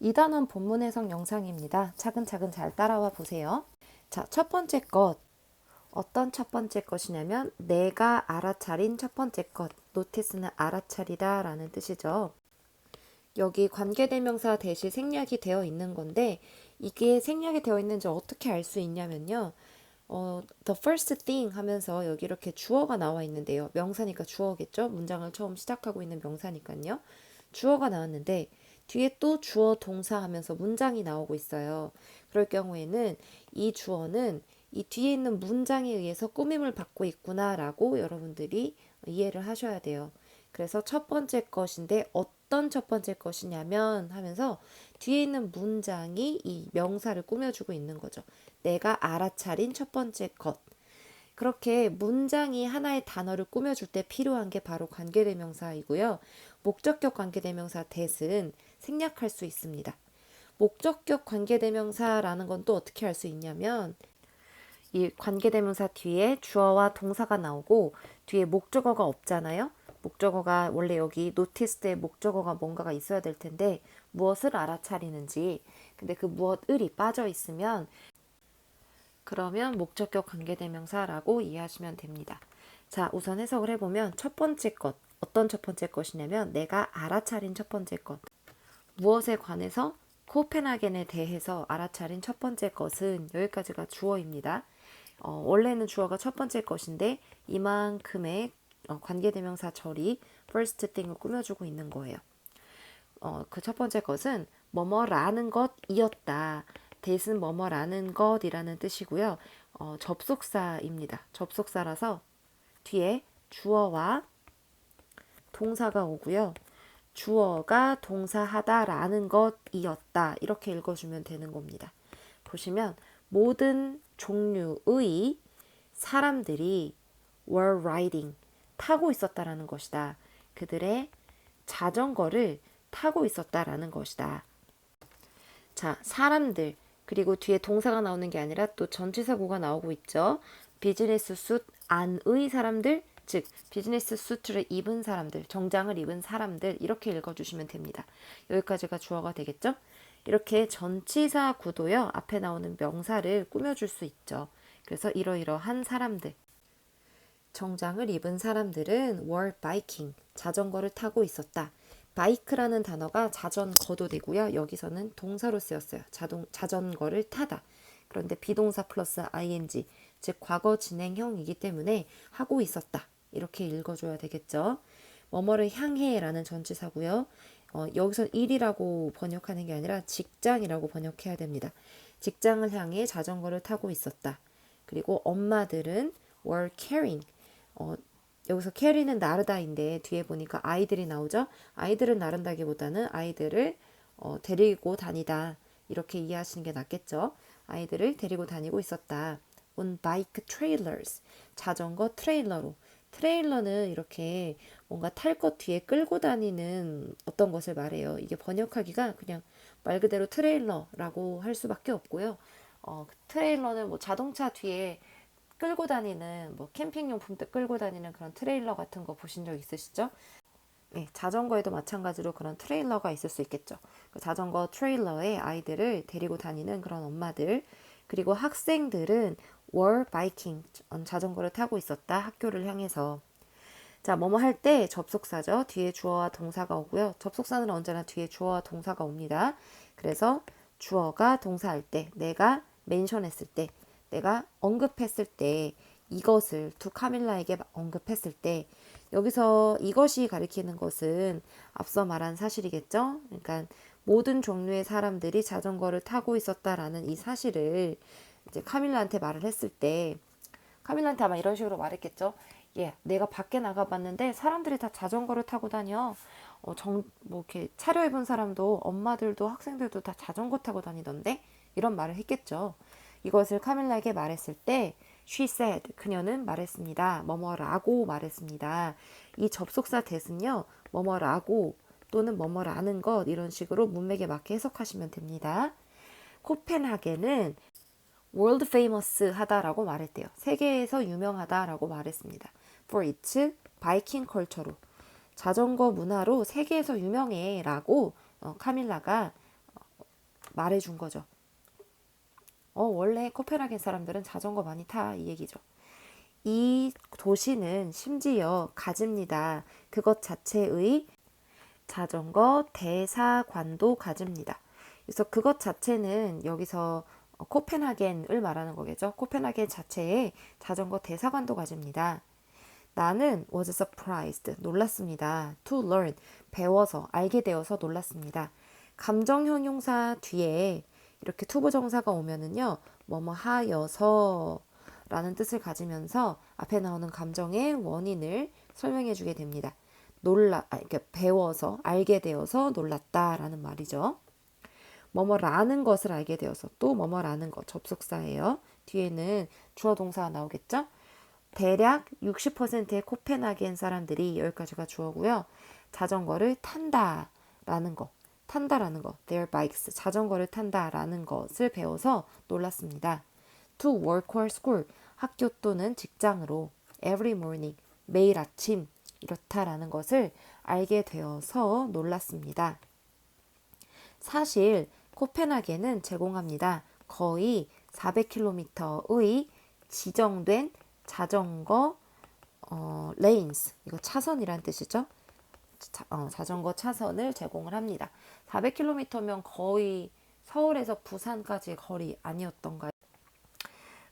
2단원 본문 해석 영상입니다. 차근차근 잘 따라와 보세요. 자, 첫 번째 것. 어떤 첫 번째 것이냐면 내가 알아차린 첫 번째 것. 노티스는 알아차리다 라는 뜻이죠. 여기 관계대명사 대시 생략이 되어 있는 건데 이게 생략이 되어 있는지 어떻게 알 수 있냐면요. the first thing 하면서 여기 이렇게 주어가 나와 있는데요. 명사니까 주어겠죠? 문장을 처음 시작하고 있는 명사니까요. 주어가 나왔는데 뒤에 또 주어 동사 하면서 문장이 나오고 있어요. 그럴 경우에는 이 주어는 이 뒤에 있는 문장에 의해서 꾸밈을 받고 있구나라고 여러분들이 이해를 하셔야 돼요. 그래서 첫 번째 것인데 어떤 첫 번째 것이냐면 하면서 뒤에 있는 문장이 이 명사를 꾸며주고 있는 거죠. 내가 알아차린 첫 번째 것. 그렇게 문장이 하나의 단어를 꾸며줄 때 필요한 게 바로 관계대명사이고요. 목적격 관계대명사 that은 생략할 수 있습니다. 목적격 관계대명사라는 건 또 어떻게 할 수 있냐면 이 관계대명사 뒤에 주어와 동사가 나오고 뒤에 목적어가 없잖아요. 목적어가 원래 여기 노티스의 목적어가 뭔가가 있어야 될 텐데 무엇을 알아차리는지 근데 그 무엇을이 빠져 있으면 그러면 목적격 관계대명사라고 이해하시면 됩니다. 자, 우선 해석을 해보면 첫 번째 것, 어떤 첫 번째 것이냐면 내가 알아차린 첫 번째 것. 무엇에 관해서 코펜하겐에 대해서 알아차린 첫 번째 것은 여기까지가 주어입니다. 원래는 주어가 첫 번째 것인데 이만큼의 관계대명사 절이 first thing을 꾸며주고 있는 거예요. 그 첫 번째 것은 뭐뭐라는 것이었다. that은 뭐뭐라는 것이라는 뜻이고요. 접속사입니다. 접속사라서 뒤에 주어와 동사가 오고요. 주어가 동사하다라는 것이었다. 이렇게 읽어주면 되는 겁니다. 보시면 모든 종류의 사람들이 were riding, 타고 있었다라는 것이다. 그들의 자전거를 타고 있었다라는 것이다. 자, 사람들 그리고 뒤에 동사가 나오는 게 아니라 또 전치사구가 나오고 있죠. 비즈니스 숫 안의 사람들, 즉 비즈니스 수트를 입은 사람들, 정장을 입은 사람들 이렇게 읽어주시면 됩니다. 여기까지가 주어가 되겠죠? 이렇게 전치사 구도요. 앞에 나오는 명사를 꾸며줄 수 있죠. 그래서 이러이러한 사람들, 정장을 입은 사람들은 were biking, 자전거를 타고 있었다. 바이크라는 단어가 자전거도 되고요. 여기서는 동사로 쓰였어요. 자전거를 타다. 그런데 비동사 플러스 ing, 즉 과거 진행형이기 때문에 하고 있었다. 이렇게 읽어줘야 되겠죠. 뭐뭐를 향해 라는 전치사고요. 여기서 일이라고 번역하는 게 아니라 직장이라고 번역해야 됩니다. 직장을 향해 자전거를 타고 있었다. 그리고 엄마들은 were carrying, 여기서 carry는 나르다인데 뒤에 보니까 아이들이 나오죠. 아이들을 나른다기보다는 아이들을 데리고 다니다 이렇게 이해하시는 게 낫겠죠. 아이들을 데리고 다니고 있었다. on bike trailers, 자전거 트레일러로. 트레일러는 이렇게 뭔가 탈 것 뒤에 끌고 다니는 어떤 것을 말해요. 이게 번역하기가 그냥 말 그대로 트레일러라고 할 수밖에 없고요. 트레일러는 뭐 자동차 뒤에 끌고 다니는 뭐 캠핑용품 때 끌고 다니는 그런 트레일러 같은 거 보신 적 있으시죠? 네, 자전거에도 마찬가지로 그런 트레일러가 있을 수 있겠죠. 그 자전거 트레일러에 아이들을 데리고 다니는 그런 엄마들, 그리고 학생들은 were biking, 자전거를 타고 있었다. 학교를 향해서. 자, 뭐뭐 할 때 접속사죠. 뒤에 주어와 동사가 오고요. 접속사는 언제나 뒤에 주어와 동사가 옵니다. 그래서 주어가 동사할 때, 내가 멘션했을 때, 내가 언급했을 때, 이것을 두 카밀라에게 언급했을 때, 여기서 이것이 가리키는 것은 앞서 말한 사실이겠죠. 그러니까 모든 종류의 사람들이 자전거를 타고 있었다라는 이 사실을 이제 카밀라한테 말을 했을 때, 카밀라한테 아마 이런 식으로 말했겠죠. 예, 내가 밖에 나가봤는데 사람들이 다 자전거를 타고 다녀. 뭐 이렇게 차려입은 사람도 엄마들도 학생들도 다 자전거 타고 다니던데 이런 말을 했겠죠. 이것을 카밀라에게 말했을 때 she said, 그녀는 말했습니다. 뭐뭐라고 말했습니다. 이 접속사 that은요. 뭐뭐라고 또는 뭐뭐라는 것 이런 식으로 문맥에 맞게 해석하시면 됩니다. 코펜하겐은 world famous 하다라고 말했대요. 세계에서 유명하다라고 말했습니다. for its biking culture로, 자전거 문화로 세계에서 유명해 라고 카밀라가 말해준 거죠. 원래 코펜하겐 사람들은 자전거 많이 타 이 얘기죠. 이 도시는 심지어 가집니다. 그것 자체의 자전거 대사관도 가집니다. 그래서 그것 자체는 여기서 코펜하겐을 말하는 거겠죠. 코펜하겐 자체에 자전거 대사관도 가집니다. 나는 was surprised, 놀랐습니다. to learn, 배워서, 알게 되어서 놀랐습니다. 감정 형용사 뒤에 이렇게 투부정사가 오면은요, 뭐뭐 하여서 라는 뜻을 가지면서 앞에 나오는 감정의 원인을 설명해 주게 됩니다. 이렇게 배워서, 알게 되어서 놀랐다라는 말이죠. 뭐뭐라는 것을 알게 되어서, 또 뭐뭐라는 것, 접속사예요. 뒤에는 주어 동사가 나오겠죠? 대략 60%의 코펜하겐 사람들이, 여기까지가 주어고요. 자전거를 탄다라는 거, their bikes, 자전거를 탄다라는 것을 배워서 놀랐습니다. to work or school, 학교 또는 직장으로, every morning, 매일 아침, 이렇다라는 것을 알게 되어서 놀랐습니다. 사실 코펜하겐은 제공합니다. 거의 400km의 지정된 자전거 레인스, 이거 차선이란 뜻이죠. 자전거 차선을 제공을 합니다. 400km면 거의 서울에서 부산까지의 거리 아니었던가요?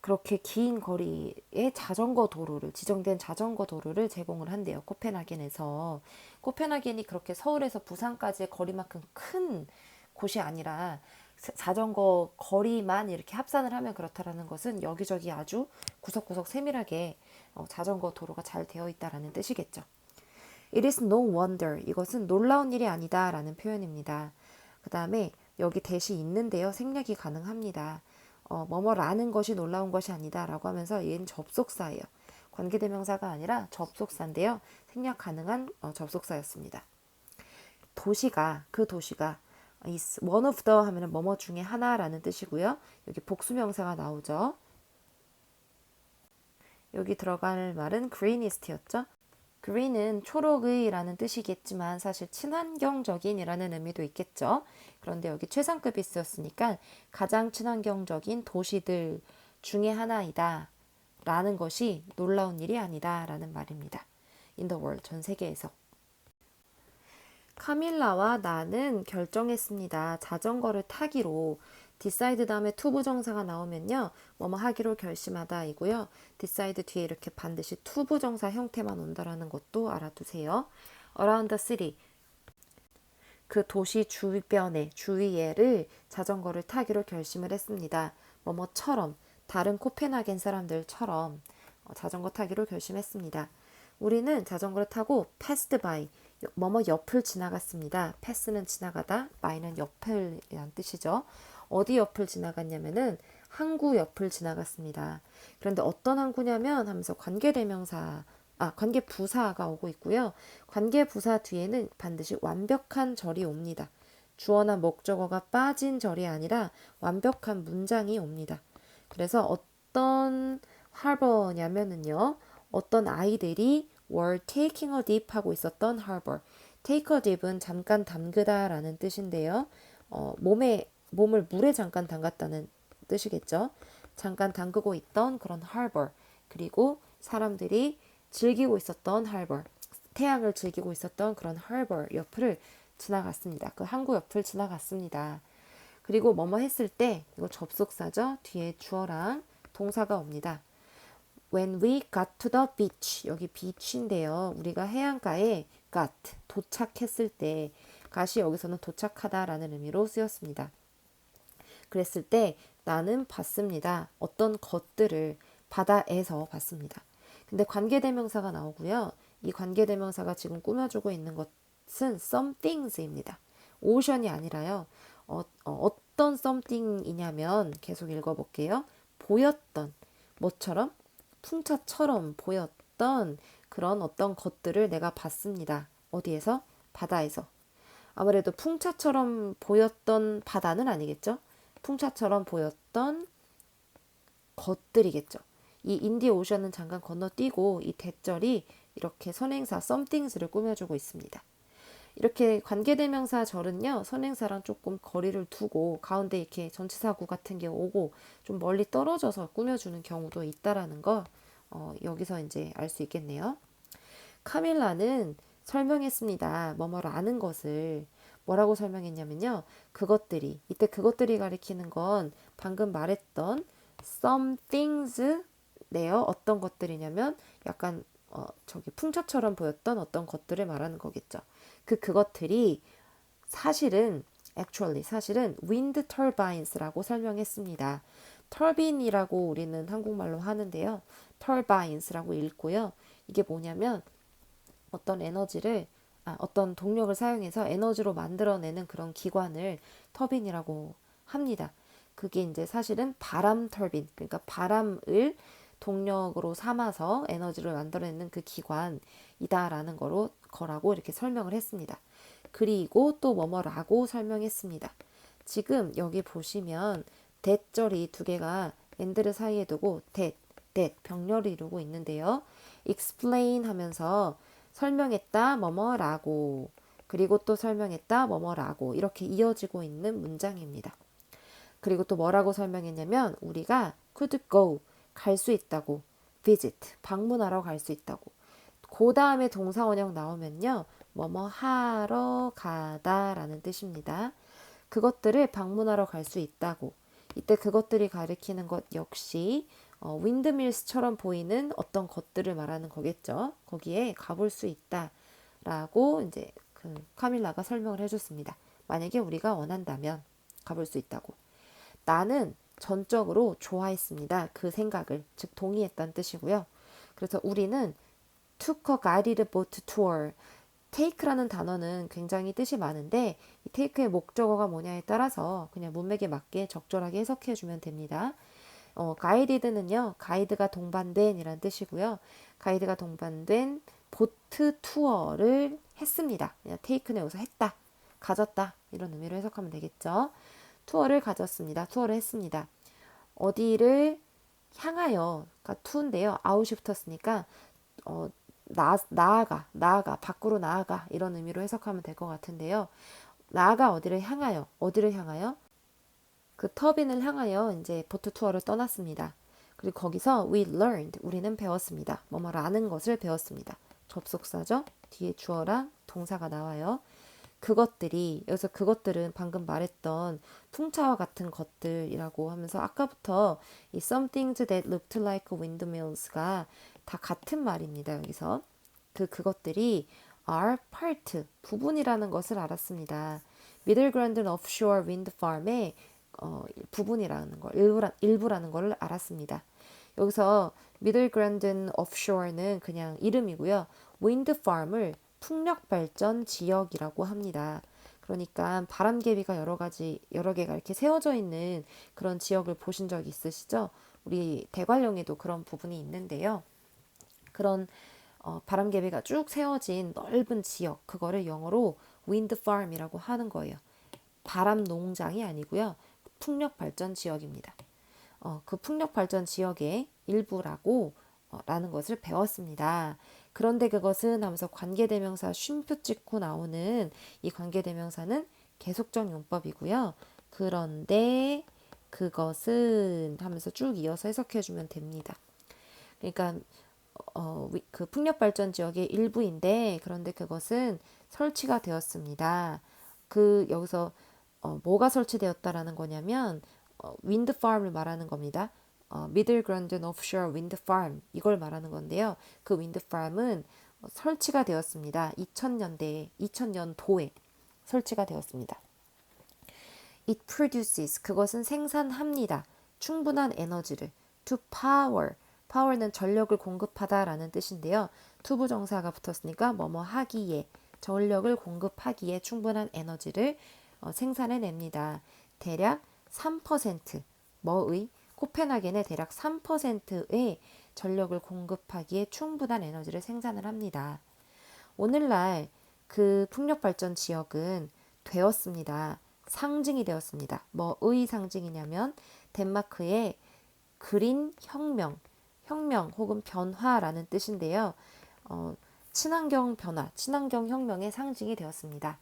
그렇게 긴 거리의 자전거 도로를, 지정된 자전거 도로를 제공을 한대요. 코펜하겐에서. 코펜하겐이 그렇게 서울에서 부산까지의 거리만큼 큰 곳이 아니라 자전거 거리만 이렇게 합산을 하면 그렇다라는 것은 여기저기 아주 구석구석 세밀하게 자전거 도로가 잘 되어 있다라는 뜻이겠죠. It is no wonder, 이것은 놀라운 일이 아니다 라는 표현입니다. 그 다음에 여기 대시 있는데요. 생략이 가능합니다. 뭐뭐라는 것이 놀라운 것이 아니다 라고 하면서 얘는 접속사예요. 관계대명사가 아니라 접속사인데요. 생략 가능한 접속사였습니다. 그 도시가 is one of the 하면은 뭐뭐 중에 하나라는 뜻이고요. 여기 복수명사가 나오죠. 여기 들어갈 말은 greenist였죠. green은 초록의 라는 뜻이겠지만 사실 친환경적인 이라는 의미도 있겠죠. 그런데 여기 최상급이 쓰였으니까 가장 친환경적인 도시들 중에 하나이다 라는 것이 놀라운 일이 아니다 라는 말입니다. in the world, 전 세계에서. 카밀라와 나는 결정했습니다. 자전거를 타기로. decide 다음에 투부정사가 나오면요. 뭐뭐 하기로 결심하다 이고요. decide 뒤에 이렇게 반드시 투부정사 형태만 온다라는 것도 알아두세요. around the city, 그 도시 주위에를 자전거를 타기로 결심을 했습니다. 뭐뭐처럼, 다른 코펜하겐 사람들처럼 자전거 타기로 결심했습니다. 우리는 자전거를 타고 passed by, 뭐뭐 옆을 지나갔습니다. pass는 지나가다, by는 옆을이란 뜻이죠. 어디 옆을 지나갔냐면은 항구 옆을 지나갔습니다. 그런데 어떤 항구냐면 하면서 관계부사가 오고 있고요. 관계부사 뒤에는 반드시 완벽한 절이 옵니다. 주어나 목적어가 빠진 절이 아니라 완벽한 문장이 옵니다. 그래서 어떤 harbor냐면은요. 어떤 아이들이 were taking a dip 하고 있었던 harbor. take a dip은 잠깐 담그다 라는 뜻인데요. 몸을 물에 잠깐 담갔다는 뜻이겠죠. 잠깐 담그고 있던 그런 harbor. 그리고 사람들이 즐기고 있었던 harbor. 태양을 즐기고 있었던 그런 harbor 옆을 지나갔습니다. 그 항구 옆을 지나갔습니다. 그리고 뭐뭐 했을 때, 이거 접속사죠. 뒤에 주어랑 동사가 옵니다. When we got to the beach, 여기 beach인데요. 우리가 해안가에 got, 도착했을 때, got이 여기서는 도착하다라는 의미로 쓰였습니다. 그랬을 때 나는 봤습니다. 어떤 것들을 바다에서 봤습니다. 근데 관계대명사가 나오고요. 이 관계대명사가 지금 꾸며주고 있는 것은 somethings입니다. 오션이 아니라요. 어떤 something이냐면 계속 읽어볼게요. 보였던, 뭐처럼? 풍차처럼 보였던 그런 어떤 것들을 내가 봤습니다. 어디에서? 바다에서. 아무래도 풍차처럼 보였던 바다는 아니겠죠? 풍차처럼 보였던 것들이겠죠. 이 인디오션은 잠깐 건너뛰고 이 대절이 이렇게 선행사 somethings를 꾸며주고 있습니다. 이렇게 관계대명사 절은요, 선행사랑 조금 거리를 두고 가운데 이렇게 전치사구 같은 게 오고 좀 멀리 떨어져서 꾸며주는 경우도 있다라는 거 여기서 이제 알 수 있겠네요. 카밀라는 설명했습니다. 뭐뭐를 아는 것을 뭐라고 설명했냐면요. 그것들이 이때 그것들이 가리키는 건 방금 말했던 some things네요. 어떤 것들이냐면 약간 저기 풍차처럼 보였던 어떤 것들을 말하는 거겠죠. 그것들이 사실은 사실은 wind turbines라고 설명했습니다. 터빈이라고 우리는 한국말로 하는데요. turbines라고 읽고요. 이게 뭐냐면 어떤 어떤 동력을 사용해서 에너지로 만들어내는 그런 기관을 터빈이라고 합니다. 그게 이제 사실은 바람 터빈, 그러니까 바람을 동력으로 삼아서 에너지를 만들어내는 그 기관이다라는 거라고 이렇게 설명을 했습니다. 그리고 또 뭐뭐라고 설명했습니다. 지금 여기 보시면 that절이 두 개가 and를 사이에 두고 that 병렬을 이루고 있는데요. explain 하면서 설명했다 뭐뭐라고 그리고 또 설명했다 뭐뭐라고 이렇게 이어지고 있는 문장입니다. 그리고 또 뭐라고 설명했냐면 우리가 could go 갈 수 있다고 visit 방문하러 갈 수 있다고 그 다음에 동사원형 나오면요 뭐뭐 하러 가다라는 뜻입니다. 그것들을 방문하러 갈 수 있다고 이때 그것들이 가리키는 것 역시 윈드밀스처럼 보이는 어떤 것들을 말하는 거겠죠. 거기에 가볼 수 있다라고 이제 그 카밀라가 설명을 해줬습니다. 만약에 우리가 원한다면 가볼 수 있다고. 나는 전적으로 좋아했습니다. 그 생각을 즉 동의했다는 뜻이고요. 그래서 우리는 took a guided boat tour. take라는 단어는 굉장히 뜻이 많은데 이 take의 목적어가 뭐냐에 따라서 그냥 문맥에 맞게 적절하게 해석해 주면 됩니다. guided는요. 가이드가 동반된 이란 뜻이고요. 가이드가 동반된 보트 투어를 했습니다. 그냥 take는 여기서 했다, 가졌다 이런 의미로 해석하면 되겠죠. 투어를 가졌습니다. 투어를 했습니다. 어디를 향하여, 그러니까 to인데요. out이 붙었으니까 나아가, 밖으로 나아가 이런 의미로 해석하면 될 것 같은데요. 나아가 어디를 향하여? 그 터빈을 향하여 이제 보트 투어를 떠났습니다. 그리고 거기서 we learned, 우리는 배웠습니다. 뭐뭐를 아는 것을 배웠습니다. 접속사죠. 뒤에 주어랑 동사가 나와요. 그것들이 여기서 그것들은 방금 말했던 풍차와 같은 것들이라고 하면서 아까부터 이 some things that looked like windmills가 다 같은 말입니다. 여기서 그것들이 are part 부분이라는 것을 알았습니다. Middle Grandin Offshore Wind Farm의 부분이라는 걸 일부라는 걸 알았습니다. 여기서 Middle Grandin Offshore는 그냥 이름이고요. Wind Farm을 풍력 발전 지역이라고 합니다. 그러니까 바람개비가 여러 개가 이렇게 세워져 있는 그런 지역을 보신 적 있으시죠? 우리 대관령에도 그런 부분이 있는데요. 그런 바람개비가 쭉 세워진 넓은 지역, 그거를 영어로 wind farm이라고 하는 거예요. 바람 농장이 아니고요. 풍력 발전 지역입니다. 그 풍력 발전 지역의 일부라고 라는 것을 배웠습니다. 그런데 그것은 하면서 관계대명사 쉼표 찍고 나오는 이 관계대명사는 계속적 용법이고요. 그런데 그것은 하면서 쭉 이어서 해석해 주면 됩니다. 그러니까 그 풍력 발전 지역의 일부인데 그런데 그것은 설치가 되었습니다. 여기서 뭐가 설치되었다라는 거냐면 윈드 팜을 말하는 겁니다. Middle Grandin Offshore Wind Farm 이걸 말하는 건데요. 그 윈드 팜은 설치가 되었습니다. 2000년도에 설치가 되었습니다. It produces 그것은 생산합니다. 충분한 에너지를 to power power는 전력을 공급하다라는 뜻인데요. 투부정사가 붙었으니까 뭐뭐 하기에 전력을 공급하기에 충분한 에너지를 생산해냅니다. 대략 3% 뭐의? 코펜하겐의 대략 3%의 전력을 공급하기에 충분한 에너지를 생산을 합니다. 오늘날 그 풍력발전 지역은 되었습니다. 상징이 되었습니다. 뭐의 상징이냐면 덴마크의 그린 혁명 혹은 변화라는 뜻인데요. 친환경 변화, 친환경 혁명의 상징이 되었습니다.